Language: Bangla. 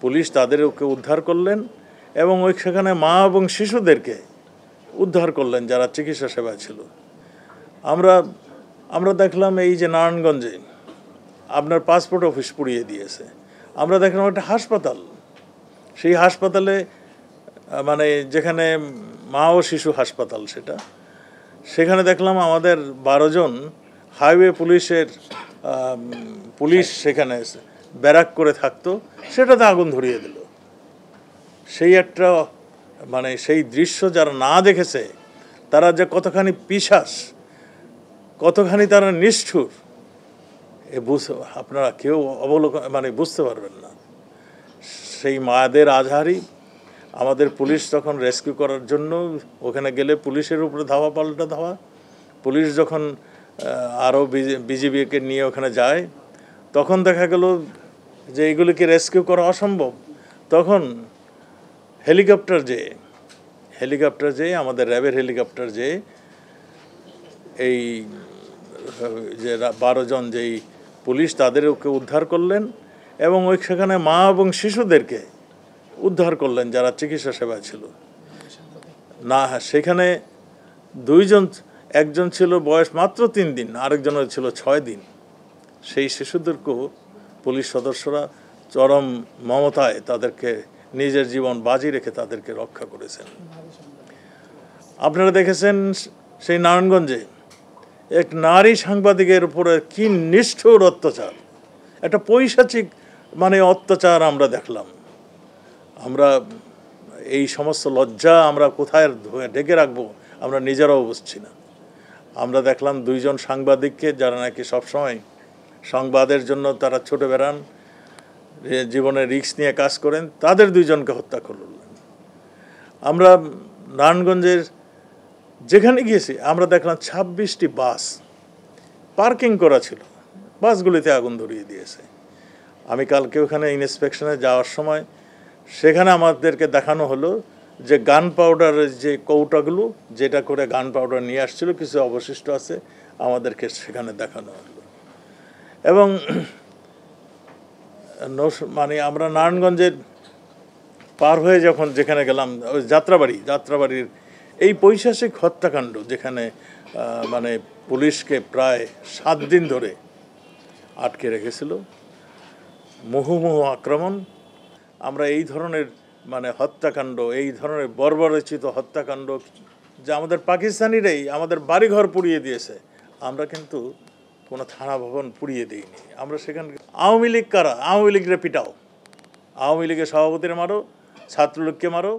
পুলিশ তাদেরকে উদ্ধার করলেন এবং সেখানে মা এবং শিশুদেরকে উদ্ধার করলেন যারা চিকিৎসা সেবায় ছিল। আমরা দেখলাম এই যে নারায়ণগঞ্জে আপনার পাসপোর্ট অফিস পুড়িয়ে দিয়েছে। আমরা দেখলাম একটা হাসপাতাল, সেই হাসপাতালে মানে যেখানে মা ও শিশু হাসপাতাল সেখানে দেখলাম আমাদের 12 জন হাইওয়ে পুলিশ সেখানে ব্যারাক করে থাকতো, সেটাতে আগুন ধরিয়ে দিল। সেই একটা মানে সেই দৃশ্য যারা না দেখেছে তারা যে কতখানি পিশাচ, কতখানি তারা নিষ্ঠুর, আপনারা কেউ মানে বুঝতে পারবেন না। সেই মায়েদের আজহারি আমাদের পুলিশ তখন রেস্কিউ করার জন্য ওখানে গেলে পুলিশের উপরে ধাওয়া পাল্টা ধাওয়া। পুলিশ যখন আরও বিজিবিকে নিয়ে ওখানে যায় তখন দেখা গেল যে এগুলিকে রেস্কিউ করা অসম্ভব। তখন হেলিকপ্টার যেয়ে আমাদের র্যাবের হেলিকপ্টার যেয়ে এই যে 12 জন যেই পুলিশ তাদেরকে উদ্ধার করলেন এবং সেখানে মা এবং শিশুদেরকে উদ্ধার করলেন যারা চিকিৎসা সেবায় ছিল। না, সেখানে একজন ছিল বয়স মাত্র 3 দিন, আরেকজনের ছিল 6 দিন। সেই শিশুদেরকেও পুলিশ সদস্যরা চরম মমতায় তাদেরকে নিজের জীবন বাজি রেখে তাদেরকে রক্ষা করেছেন। আপনারা দেখেছেন সেই নারায়ণগঞ্জে এক নারী সাংবাদিকের উপরে কি নিষ্ঠুর অত্যাচার, একটা পৈশাচিক মানে অত্যাচার আমরা দেখলাম। আমরা এই সমস্ত লজ্জা আমরা কোথায় ঢেকে রাখবো আমরা নিজেরাও বুঝছি না। আমরা দেখলাম 2 জন সাংবাদিককে, যারা নাকি সবসময় সংবাদের জন্য তারা ছুটে বেড়ান, জীবনের রিস্ক নিয়ে কাজ করেন, তাদের 2 জনকে হত্যা করলেন। আমরা নারায়ণগঞ্জের যেখানে গিয়েছি আমরা দেখলাম 26টি বাস পার্কিং করা ছিল, বাসগুলিতে আগুন ধরিয়ে দিয়েছে। আমি কালকে ওখানে ইন্সপেকশনে যাওয়ার সময় সেখানে আমাদেরকে দেখানো হলো যে গান পাউডারের যে কৌটাগুলো, যেটা করে গান পাউডার নিয়ে আসছিল, কিছু অবশিষ্ট আছে, আমাদেরকে সেখানে দেখানো হলো। এবং মানে আমরা নারায়ণগঞ্জের পার হয়ে যখন যেখানে গেলাম ওই যাত্রাবাড়ির এই পৈশাচিক হত্যাকাণ্ড, যেখানে মানে পুলিশকে প্রায় 7 দিন ধরে আটকে রেখেছিল, মুহুর্মুহু আক্রমণ। আমরা এই ধরনের মানে হত্যাকাণ্ড, এই ধরনের বর্বরচিত হত্যাকাণ্ড যে আমাদের পাকিস্তানিরাই আমাদের বাড়িঘর পুড়িয়ে দিয়েছে, আমরা কিন্তু কোনো থানা ভবন পুড়িয়ে দিইনি। আমরা সেখানে আওয়ামী লীগ কারা? আওয়ামী লীগরে পিটাও, আওয়ামী লীগের সভাপতিরা মারো, ছাত্রলীগকে মারো,